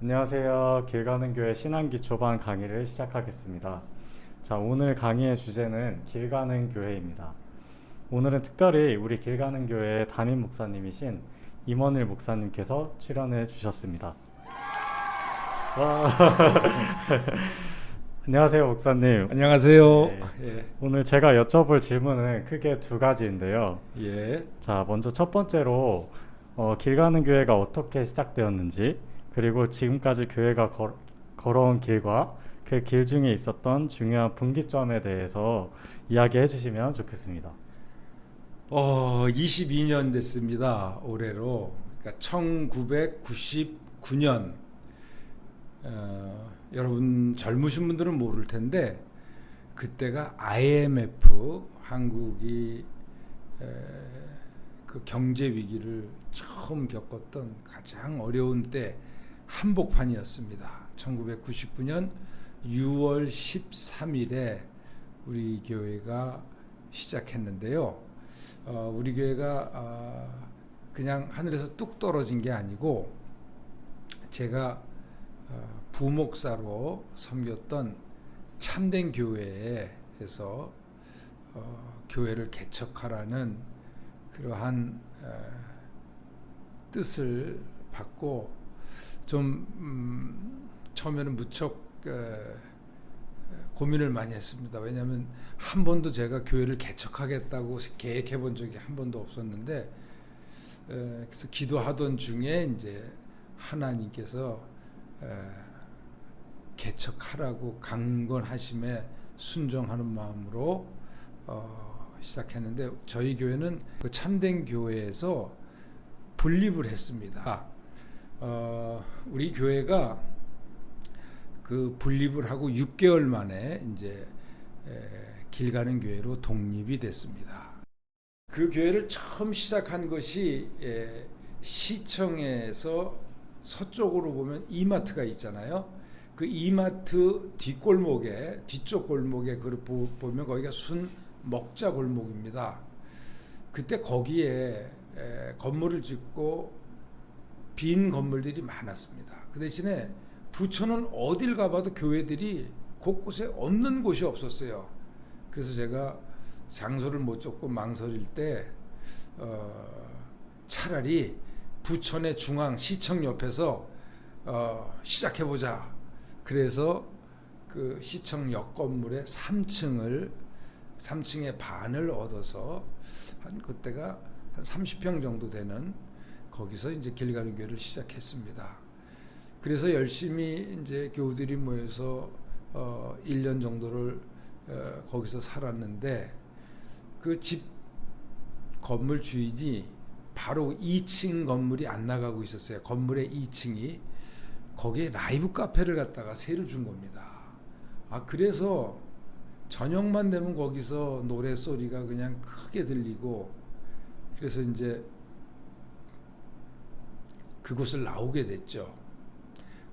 안녕하세요. 길 가는 교회 신앙기 초반 강의를 시작하겠습니다. 자, 오늘 강의의 주제는 길 가는 교회입니다. 오늘은 특별히 우리 길 가는 교회의 담임 목사님이신 임원일 목사님께서 출연해 주셨습니다. 와. 안녕하세요, 목사님. 안녕하세요. 네, 예. 오늘 제가 여쭤볼 질문은 크게 두 가지인데요. 예. 자, 먼저 첫 번째로 길 가는 교회가 어떻게 시작되었는지, 그리고 지금까지 교회가 걸어온 길과 그 길 중에 있었던 중요한 분기점에 대해서 이야기해 주시면 좋겠습니다. 22년 됐습니다. 올해로. 그러니까 1999년. 여러분 젊으신 분들은 모를 텐데 그때가 IMF 한국이 그 경제 위기를 처음 겪었던 가장 어려운 때 한복판이었습니다. 1999년 6월 13일에 우리 교회가 시작했는데요. 우리 교회가 그냥 하늘에서 뚝 떨어진 게 아니고 제가 부목사로 섬겼던 참된 교회에서 교회를 개척하라는 그러한 뜻을 받고 좀 처음에는 무척 고민을 많이 했습니다. 왜냐하면 한 번도 제가 교회를 개척하겠다고 계획해 본 적이 한 번도 없었는데 그래서 기도하던 중에 이제 하나님께서 개척하라고 강권하심에 순종하는 마음으로 시작했는데 저희 교회는 그 참된 교회에서 분립을 했습니다. 우리 교회가 그 분립을 하고 6개월 만에 이제 길 가는 교회로 독립이 됐습니다. 그 교회를 처음 시작한 것이 시청에서 서쪽으로 보면 이마트가 있잖아요. 그 이마트 뒤쪽 골목에 보면 거기가 순 먹자 골목입니다. 그때 거기에 건물을 짓고 빈 건물들이 많았습니다. 그 대신에 부천은 어딜 가봐도 교회들이 곳곳에 없는 곳이 없었어요. 그래서 제가 장소를 못 쫓고 망설일 때 차라리 부천의 중앙 시청 옆에서 시작해보자. 그래서 그 시청 옆 건물의 3층의 반을 얻어서 그때가 한 30평 정도 되는 거기서 이제 길 가는 교회를 시작했습니다. 그래서 열심히 이제 교우들이 모여서 1년 정도를 거기서 살았는데 그 집 건물 주인이 바로 2층 건물이 안 나가고 있었어요. 건물의 2층이 거기에 라이브 카페를 갖다가 세를 준 겁니다. 그래서 저녁만 되면 거기서 노래 소리가 그냥 크게 들리고 그래서 이제 그곳을 나오게 됐죠.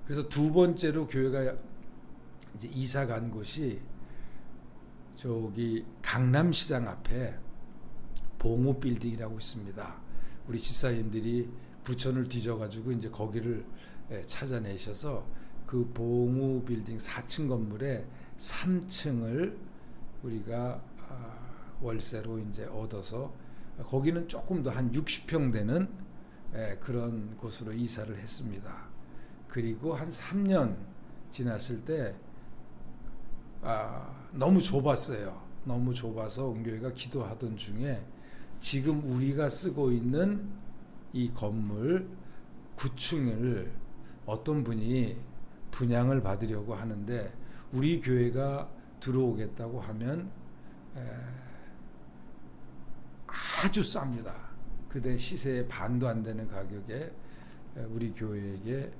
그래서 두 번째로 교회가 이제 이사 간 곳이 저기 강남시장 앞에 봉우 빌딩이라고 있습니다. 우리 집사님들이 부천을 뒤져가지고 이제 거기를 찾아내셔서 그 봉우 빌딩 4층 건물에 3층을 우리가 월세로 이제 얻어서 거기는 조금 더 한 60평 되는 그런 곳으로 이사를 했습니다. 그리고 한 3년 지났을 때 너무 좁았어요. 너무 좁아서 온교회가 기도하던 중에 지금 우리가 쓰고 있는 이 건물 9층을 어떤 분이 분양을 받으려고 하는데 우리 교회가 들어오겠다고 하면 아주 쌉니다. 그때 시세의 반도 안 되는 가격에 우리 교회에게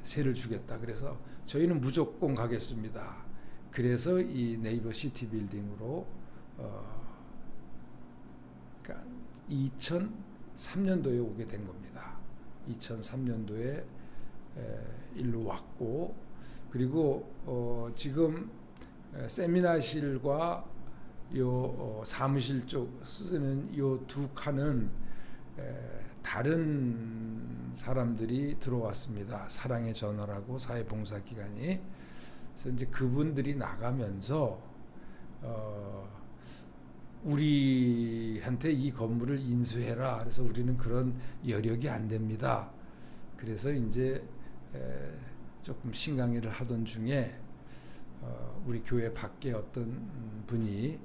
세를 주겠다. 그래서 저희는 무조건 가겠습니다. 그래서 이 네이버 시티 빌딩으로 그러니까 2003년도에 오게 된 겁니다. 2003년도에 일로 왔고 그리고 지금 세미나실과 요 사무실 쪽 쓰는 요 두 칸은 다른 사람들이 들어왔습니다. 사랑의 전화라고 사회봉사기관이. 그래서 이제 그분들이 나가면서 우리한테 이 건물을 인수해라. 그래서 우리는 그런 여력이 안 됩니다. 그래서 이제 조금 신강의를 하던 중에 우리 교회 밖에 어떤 분이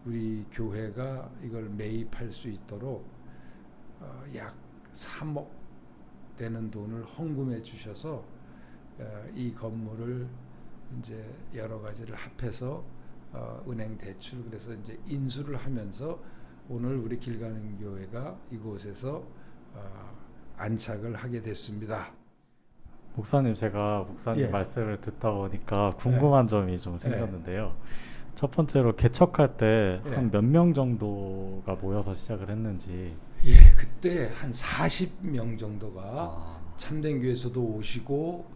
우리 교회가 이걸 매입할 수 있도록 약 3억 되는 돈을 헌금해 주셔서 이 건물을 이제 여러 가지를 합해서 은행 대출 그래서 이제 인수를 하면서 오늘 우리 길가는 교회가 이곳에서 안착을 하게 됐습니다. 목사님, 제가 목사님 예. 말씀을 듣다 보니까 궁금한 점이 좀 예. 생겼는데요. 첫 번째로 개척할 때 예. 한 몇 명 정도가 모여서 시작을 했는지. 예, 그때 한 40명 정도가 참된 교회에서도 오시고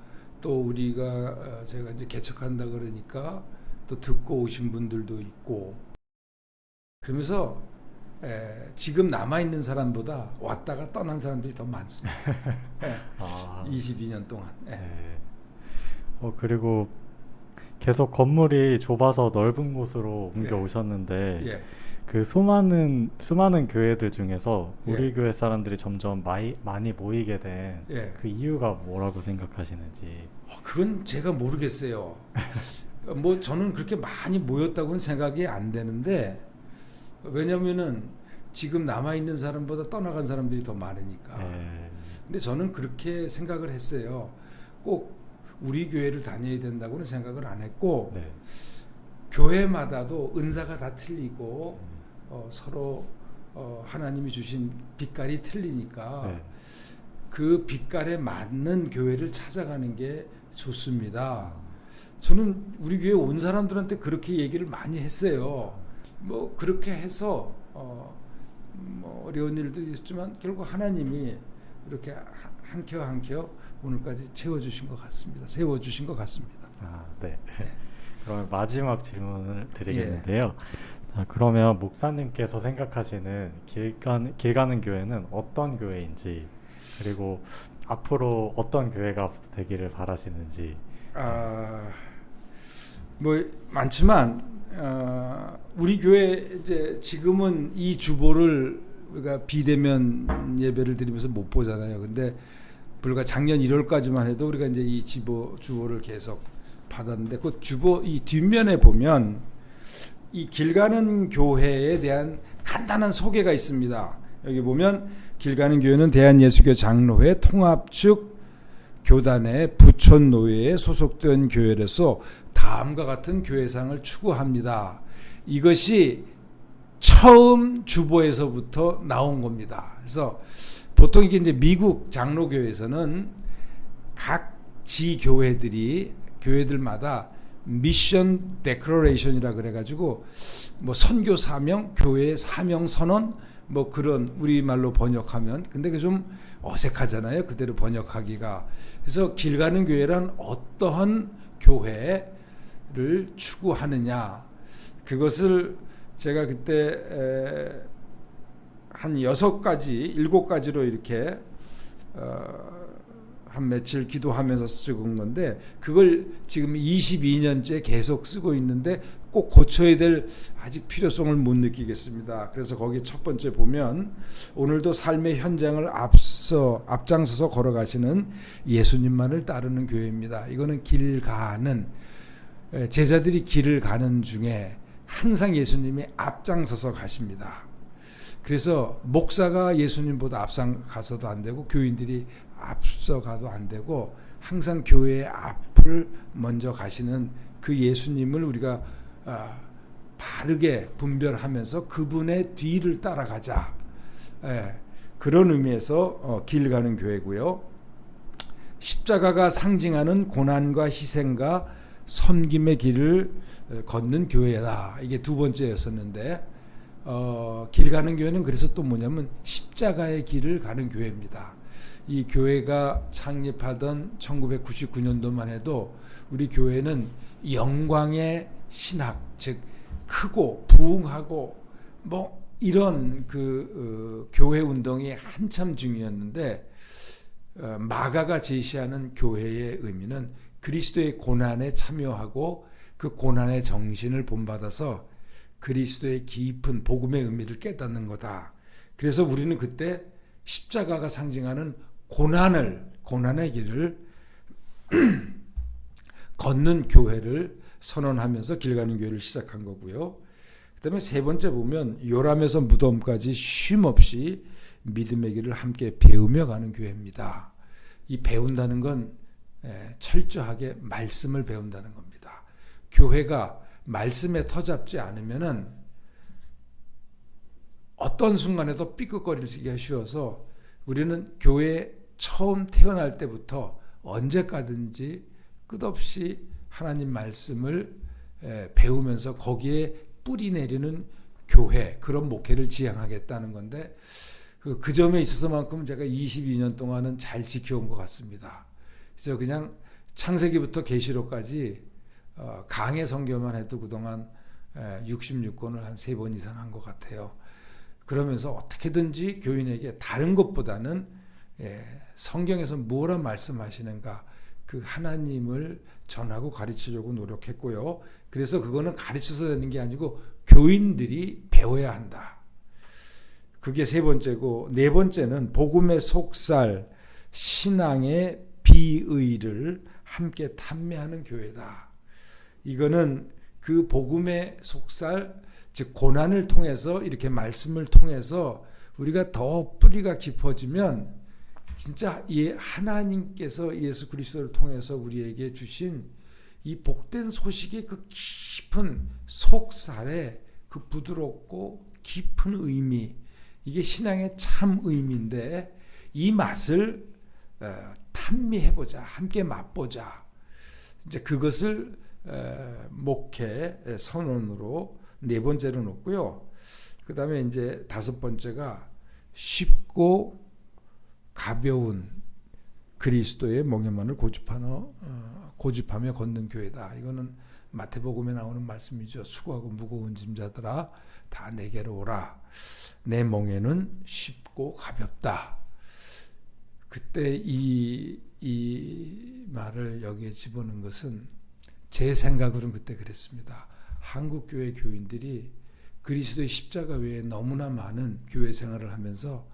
또 우리가 제가 이제 개척한다 그러니까 또 듣고 오신 분들도 있고 그러면서 지금 남아 있는 사람보다 왔다가 떠난 사람들이 더 많습니다. 22년 동안. 네. 그리고 계속 건물이 좁아서 넓은 곳으로 옮겨 오셨는데 예. 그 수많은 교회들 중에서 우리 예. 교회 사람들이 점점 많이 모이게 된 예. 그 이유가 뭐라고 생각하시는지. 그건 제가 모르겠어요. 뭐 저는 그렇게 많이 모였다고는 생각이 안 되는데 왜냐면은 지금 남아 있는 사람보다 떠나간 사람들이 더 많으니까. 근데 저는 그렇게 생각을 했어요. 꼭 우리 교회를 다녀야 된다고는 생각을 안 했고 네. 교회마다도 은사가 다 틀리고 서로 하나님이 주신 빛깔이 틀리니까 네. 그 빛깔에 맞는 교회를 찾아가는 게 좋습니다. 저는 우리 교회 온 사람들한테 그렇게 얘기를 많이 했어요. 뭐 그렇게 해서 뭐 어려운 일도 있었지만 결국 하나님이 이렇게 한 켜 오늘까지 채워주신 것 같습니다. 세워주신 것 같습니다. 네. 그럼 마지막 질문을 드리겠는데요. 자, 그러면 목사님께서 생각하시는 길 가는 교회는 어떤 교회인지 그리고 앞으로 어떤 교회가 되기를 바라시는지. 뭐 많지만 우리 교회 이제 지금은 이 주보를 우리가 비대면 예배를 드리면서 못 보잖아요. 근데 불과 작년 1월까지만 해도 우리가 이제 이 주보를 계속 받았는데 그 주보 이 뒷면에 보면 이 길 가는 교회에 대한 간단한 소개가 있습니다. 여기 보면 길 가는 교회는 대한예수교 장로회 통합측 교단의 부촌 노회에 소속된 교회로서 다음과 같은 교회상을 추구합니다. 이것이 처음 주보에서부터 나온 겁니다. 그래서 보통 이게 이제 미국 장로교회에서는 각 지교회들이 교회들마다 미션 데클러레이션이라 그래가지고 뭐 선교 사명, 교회 사명 선언 뭐 그런 우리말로 번역하면 근데 그게 좀 어색하잖아요. 그대로 번역하기가. 그래서 길 가는 교회란 어떠한 교회를 추구하느냐 그것을 제가 그때 한 6가지, 7가지로 이렇게 한 며칠 기도하면서 적은 건데 그걸 지금 22년째 계속 쓰고 있는데 꼭 고쳐야 될 아직 필요성을 못 느끼겠습니다. 그래서 거기 첫 번째 보면 오늘도 삶의 현장을 앞장서서 걸어가시는 예수님만을 따르는 교회입니다. 이거는 길 가는 제자들이 길을 가는 중에 항상 예수님이 앞장서서 가십니다. 그래서 목사가 예수님보다 앞서가서도 안 되고 교인들이 앞서가도 안 되고 항상 교회의 앞을 먼저 가시는 그 예수님을 우리가 바르게 분별하면서 그분의 뒤를 따라가자. 그런 의미에서 길 가는 교회고요. 십자가가 상징하는 고난과 희생과 섬김의 길을 걷는 교회다. 이게 두 번째였었는데 길 가는 교회는 그래서 또 뭐냐면 십자가의 길을 가는 교회입니다. 이 교회가 창립하던 1999년도만 해도 우리 교회는 영광의 신학, 즉 크고 부흥하고 뭐 이런 교회 운동이 한참 중이었는데 마가가 제시하는 교회의 의미는 그리스도의 고난에 참여하고 그 고난의 정신을 본받아서 그리스도의 깊은 복음의 의미를 깨닫는 거다. 그래서 우리는 그때 십자가가 상징하는 고난의 길을 걷는 교회를 선언하면서 길 가는 교회를 시작한 거고요. 그다음에 세 번째 보면 요람에서 무덤까지 쉼 없이 믿음의 길을 함께 배우며 가는 교회입니다. 이 배운다는 건 철저하게 말씀을 배운다는 겁니다. 교회가 말씀에 터잡지 않으면은 어떤 순간에도 삐끗거리기가 쉬워서 우리는 교회에 처음 태어날 때부터 언제까든지 끝없이 하나님 말씀을 배우면서 거기에 뿌리 내리는 교회, 그런 목회를 지향하겠다는 건데 그 점에 있어서만큼 제가 22년 동안은 잘 지켜온 것 같습니다. 그래서 그냥 창세기부터 계시록까지 강해 성경만 해도 그동안 66권을 한 3번 이상 한 것 같아요. 그러면서 어떻게든지 교인에게 다른 것보다는 성경에서 뭐라 말씀하시는가 그 하나님을 전하고 가르치려고 노력했고요. 그래서 그거는 가르쳐서 되는 게 아니고 교인들이 배워야 한다. 그게 세 번째고, 네 번째는 복음의 속살, 신앙의 비의를 함께 탐매하는 교회다. 이거는 그 복음의 속살, 즉 고난을 통해서 이렇게 말씀을 통해서 우리가 더 뿌리가 깊어지면 진짜 하나님께서 예수 그리스도를 통해서 우리에게 주신 이 복된 소식의 그 깊은 속살에 그 부드럽고 깊은 의미, 이게 신앙의 참 의미인데 이 맛을 탐미해보자, 함께 맛보자. 이제 그것을 목회 선언으로 네 번째로 놓고요. 그 다음에 이제 다섯 번째가 쉽고 가벼운 그리스도의 멍에만을 고집하며 걷는 교회다. 이거는 마태복음에 나오는 말씀이죠. 수고하고 무거운 짐자들아 다 내게로 오라. 내 멍에는 쉽고 가볍다. 그때 이 말을 여기에 집어넣은 것은 제 생각으로는 그때 그랬습니다. 한국 교회 교인들이 그리스도의 십자가 외에 너무나 많은 교회 생활을 하면서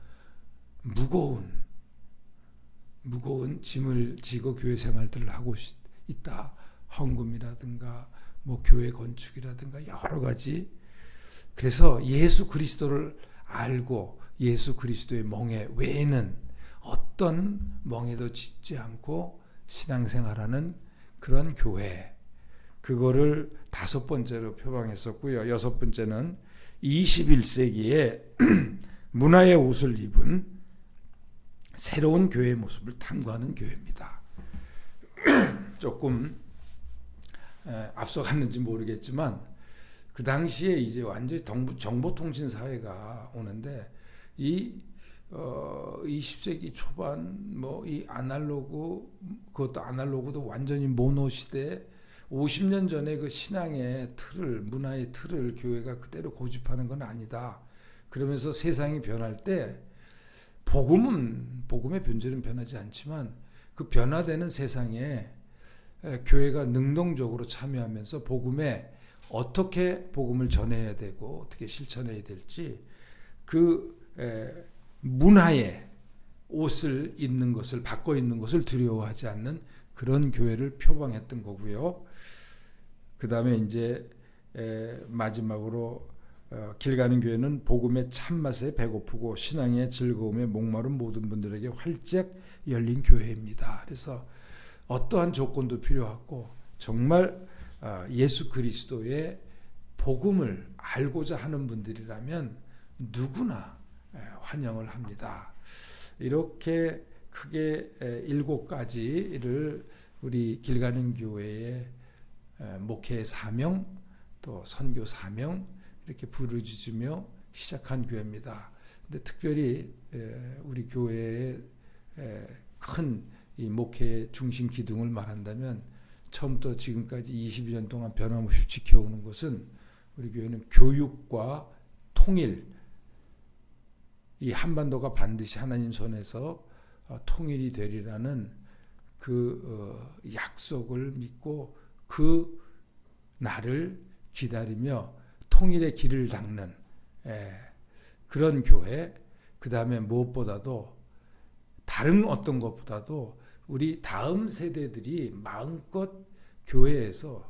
무거운 짐을 지고 교회 생활들을 하고 있다. 헌금이라든가 뭐 교회 건축이라든가 여러 가지. 그래서 예수 그리스도를 알고 예수 그리스도의 멍에 외에는 어떤 멍에도 짓지 않고 신앙생활하는 그런 교회, 그거를 다섯 번째로 표방했었고요. 여섯 번째는 21세기에 문화의 옷을 입은 새로운 교회의 모습을 탐구하는 교회입니다. 조금 앞서갔는지 모르겠지만 그 당시에 이제 완전히 정보통신 사회가 오는데 이 20세기 초반 뭐 이 그것도 아날로그도 완전히 모노 시대 50년 전에 그 신앙의 틀을, 문화의 틀을 교회가 그대로 고집하는 건 아니다. 그러면서 세상이 변할 때 복음의 변질은 변하지 않지만 그 변화되는 세상에 교회가 능동적으로 참여하면서 복음에 어떻게 복음을 전해야 되고 어떻게 실천해야 될지 그 문화의 옷을 입는 것을, 바꿔 입는 것을 두려워하지 않는 그런 교회를 표방했던 거고요. 그 다음에 이제 마지막으로 길 가는 교회는 복음의 참맛에 배고프고 신앙의 즐거움에 목마른 모든 분들에게 활짝 열린 교회입니다. 그래서 어떠한 조건도 필요 없고 정말 예수 그리스도의 복음을 알고자 하는 분들이라면 누구나 환영을 합니다. 이렇게 크게 7가지를 우리 길 가는 교회의 목회의 사명, 또 선교 사명 이렇게 부르짖으며 시작한 교회입니다. 근데 특별히 우리 교회의 큰 이 목회의 중심 기둥을 말한다면 처음부터 지금까지 22년 동안 변함없이 지켜오는 것은 우리 교회는 교육과 통일, 이 한반도가 반드시 하나님 손에서 통일이 되리라는 그 약속을 믿고 그 날을 기다리며 통일의 길을 닦는 그런 교회, 그 다음에 무엇보다도 다른 어떤 것보다도 우리 다음 세대들이 마음껏 교회에서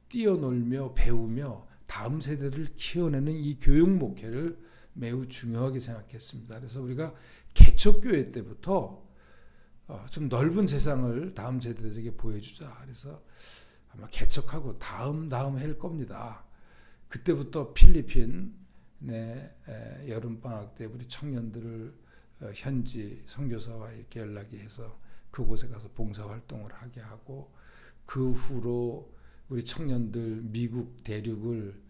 뛰어놀며 배우며 다음 세대를 키워내는 이 교육 목회를 매우 중요하게 생각했습니다. 그래서 우리가 개척교회 때부터 좀 넓은 세상을 다음 세대들에게 보여주자. 그래서 아마 개척하고 다음 할 겁니다. 그때부터 필리핀의 여름방학 때 우리 청년들을 현지 선교사와 이렇게 연락이 해서 그곳에 가서 봉사활동을 하게 하고, 그 후로 우리 청년들 미국 대륙을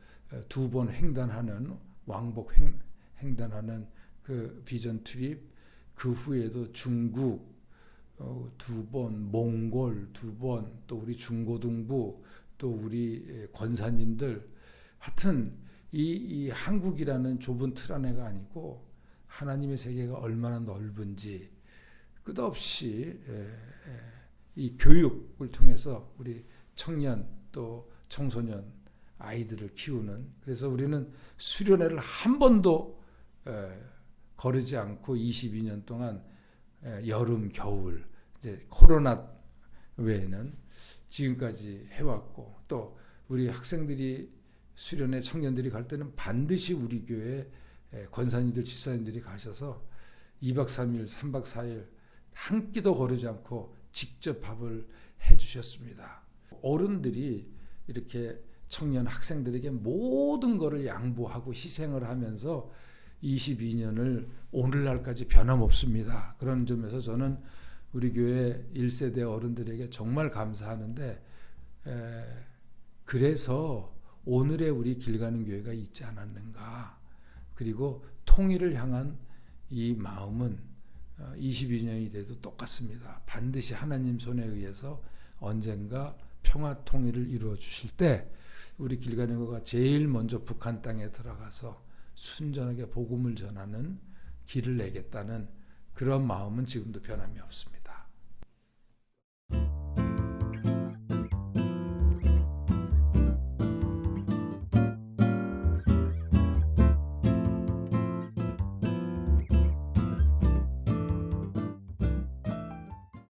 2번 횡단하는 왕복 횡단하는 그 비전 트립, 그 후에도 중국 2번, 몽골 2번, 또 우리 중고등부, 또 우리 권사님들, 하여튼 이 한국이라는 좁은 틀 안에가 아니고 하나님의 세계가 얼마나 넓은지 끝없이 이 교육을 통해서 우리 청년 또 청소년 아이들을 키우는, 그래서 우리는 수련회를 한 번도 거르지 않고 22년 동안 여름 겨울 이제 코로나 외에는 지금까지 해왔고, 또 우리 학생들이 수련회 청년들이 갈 때는 반드시 우리 교회 권사님들 집사님들이 가셔서 2박 3일 3박 4일 한 끼도 거르지 않고 직접 밥을 해주셨습니다. 어른들이 이렇게 청년 학생들에게 모든 것을 양보하고 희생을 하면서 22년을 오늘날까지 변함없습니다. 그런 점에서 저는 우리 교회 1세대 어른들에게 정말 감사하는데, 그래서 오늘의 우리 길 가는 교회가 있지 않았는가. 그리고 통일을 향한 이 마음은 22년이 돼도 똑같습니다. 반드시 하나님 손에 의해서 언젠가 평화 통일을 이루어 주실 때 우리 길 가는 교회가 제일 먼저 북한 땅에 들어가서 순전하게 복음을 전하는 길을 내겠다는 그런 마음은 지금도 변함이 없습니다.